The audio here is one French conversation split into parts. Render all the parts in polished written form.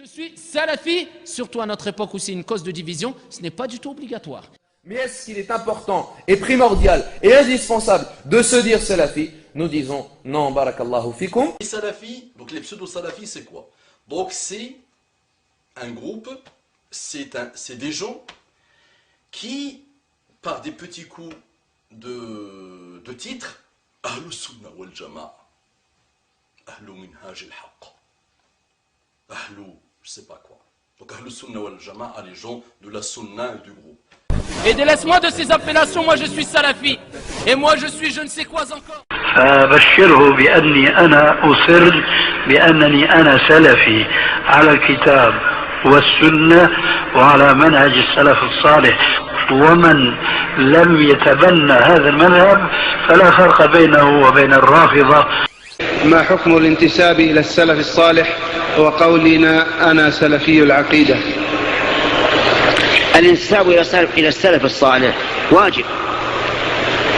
Je suis salafi, surtout à notre époque où c'est une cause de division, ce n'est pas du tout obligatoire. Mais est-ce qu'il est important et primordial et indispensable de se dire salafi? Nous disons non, barakallahu fikum. Les salafis, donc les pseudo-salafis, c'est quoi? Donc c'est un groupe, c'est des gens qui, par des petits coups de titre, Ahlus Sunnah wal Jama'a, Ahlu Minhaj al-Haqq, Ahlu, je sais pas quoi. Donc Ahlus Sunnah wal Jama'a, les gens de la Sunna et du groupe. Et délaisse-moi de ces appellations, moi je suis salafi. Et moi je suis je ne sais quoi encore. فبشره بأني أنا أصر بأنني أنا سلفي على الكتاب والسنة وعلى منهج السلف الصالح ومن لم يتبنى هذا المذهب فلا فرق بينه وبين الرافضة. ما حكم الانتساب إلى السلف الصالح وقولنا أنا سلفي العقيدة؟ الانتساب إلى السلف الصالح واجب،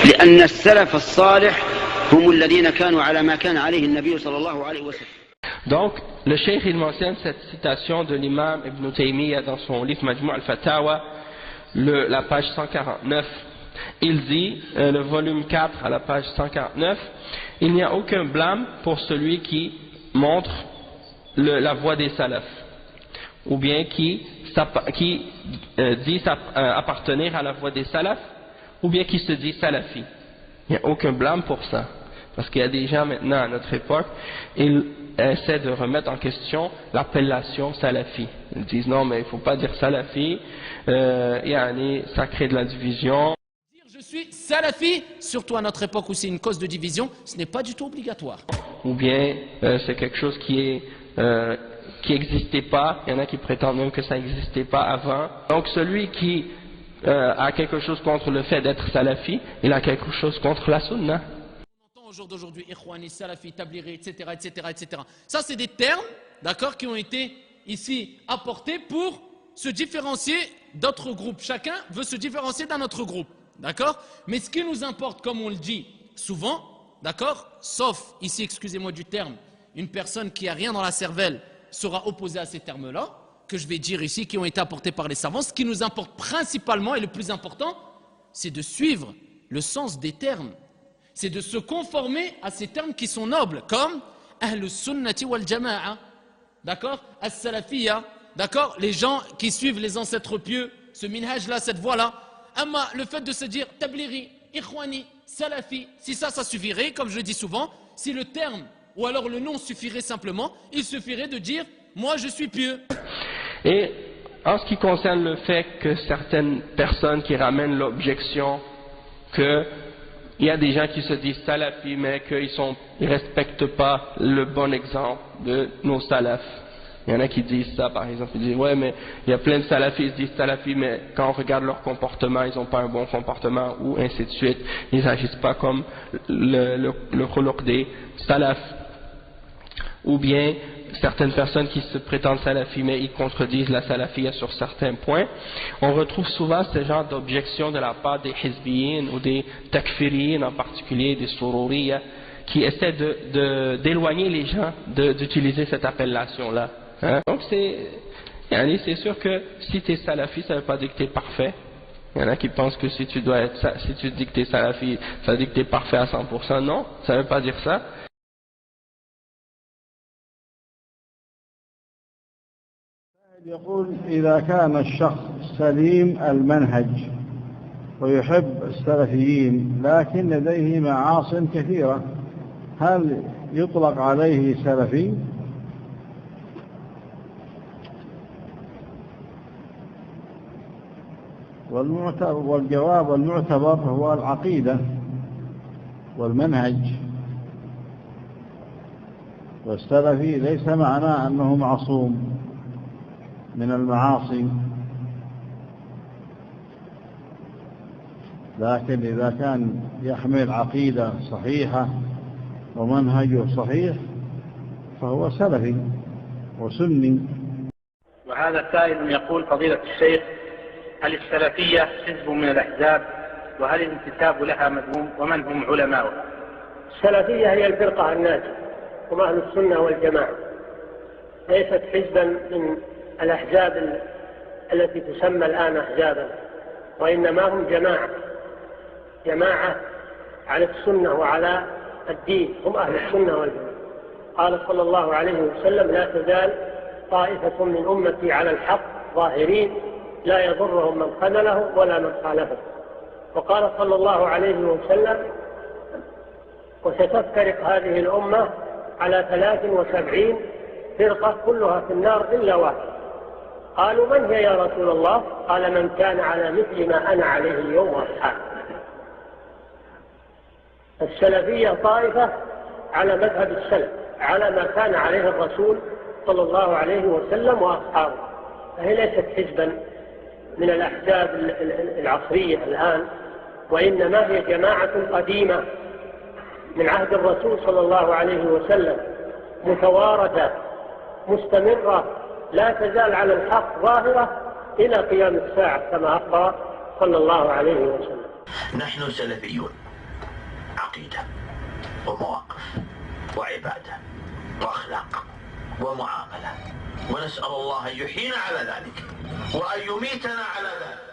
لأن السلف الصالح هم الذين كانوا على ما كان عليه النبي صلى الله عليه وسلم. Donc, le cheikh il mentionne cette citation de l'imam Ibn Taymiyyah dans son livre Majmou' al-Fatawa, la page 149. Il dit, le volume 4 à la page 149, il n'y a aucun blâme pour celui qui montre la voie des salafs, ou bien qui dit appartenir à la voie des salafs, ou bien qui se dit salafi. Il n'y a aucun blâme pour ça. Parce qu'il y a des gens maintenant à notre époque, ils essaient de remettre en question l'appellation salafi. Ils disent non mais il ne faut pas dire salafi, ça crée de la division. Dire je suis salafi, surtout à notre époque où c'est une cause de division, ce n'est pas du tout obligatoire. Ou bien c'est quelque chose qui n'existait pas, il y en a qui prétendent même que ça n'existait pas avant. Donc celui qui a quelque chose contre le fait d'être salafi, il a quelque chose contre la sunna. Au jour d'aujourd'hui, Ikhwani, Salafi, Tabliri, etc., etc., etc. Ça, c'est des termes, d'accord, qui ont été ici apportés pour se différencier d'autres groupes. Chacun veut se différencier d'un autre groupe, d'accord. Mais ce qui nous importe, comme on le dit souvent, d'accord, sauf ici, excusez-moi du terme, une personne qui n'a rien dans la cervelle sera opposée à ces termes-là, que je vais dire ici, qui ont été apportés par les savants. Ce qui nous importe principalement et le plus important, c'est de suivre le sens des termes. C'est de se conformer à ces termes qui sont nobles, comme Ahlus Sunnati wal Jama'a, d'accord, As-Salafiyya, d'accord, les gens qui suivent les ancêtres pieux, ce minhaj-là, cette voie-là. Amma, le fait de se dire Tabliri, Ikhwani, Salafi, si ça suffirait, comme je le dis souvent, si le terme ou alors le nom suffirait simplement, il suffirait de dire moi je suis pieux. Et en ce qui concerne le fait que certaines personnes qui ramènent l'objection que il y a des gens qui se disent salafis mais qu'ils ne respectent pas le bon exemple de nos salafs. Il y en a qui disent ça par exemple, ils disent ouais mais il y a plein de salafis, ils se disent salafis mais quand on regarde leur comportement, ils n'ont pas un bon comportement ou ainsi de suite, ils n'agissent pas comme le khuluq des salafs. Ou bien certaines personnes qui se prétendent salafis mais ils contredisent la salafiyya sur certains points. On retrouve souvent ce genre d'objections de la part des hizbiyin ou des takfiriyin en particulier, des sururiyya, qui essaient d'éloigner les gens d'utiliser cette appellation-là. Hein? Donc c'est sûr que si tu es salafi, ça ne veut pas dire que tu es parfait. Il y en a qui pensent que si tu dis que tu es salafi, ça veut dire que tu es parfait à 100%. Non, ça ne veut pas dire ça. يقول إذا كان الشخص سليم المنهج ويحب السلفيين لكن لديه معاصٍ كثيرة هل يطلق عليه سلفي؟ والجواب المعتبر هو العقيدة والمنهج، والسلفي ليس معناه أنه معصوم من المعاصي، لكن إذا كان يحمل عقيدة صحيحة ومنهجه صحيح فهو سلفي وسني. وهذا سائل يقول فضيلة الشيخ هل السلفية حزب من الأحزاب وهل الانتساب لها مذموم ومن هم علماؤها؟ السلفية هي الفرقة الناجية هم أهل السنة والجماعة، ليست حزبا من الأحزاب التي تسمى الآن أحزابا، وإنما هم جماعة على السنة وعلى الدين، هم أهل السنة والجماعة. قال صلى الله عليه وسلم: لا تزال طائفة من أمتي على الحق ظاهرين لا يضرهم من خذلهم ولا من خالفهم. وقال صلى الله عليه وسلم: وستفترق هذه الأمة على 73 فرقة كلها في النار إلا واحد. قالوا: من هي يا رسول الله؟ قال: من كان على مثل ما أنا عليه اليوم وأصحابي. السلفية طائفة على مذهب السلف، على ما كان عليه الرسول صلى الله عليه وسلم وأصحابه، فهي ليست حزبا من الأحزاب العصرية الآن، وإنما هي جماعة قديمة من عهد الرسول صلى الله عليه وسلم، متوارثة مستمرة لا تزال على الحق ظاهرة إلى قيام الساعة كما أخبر صلى الله عليه وسلم. نحن سلفيون، عقيدة ومواقف وعبادة وأخلاق ومعاملة، ونسأل الله أن يحيينا على ذلك وأن يميتنا على ذلك.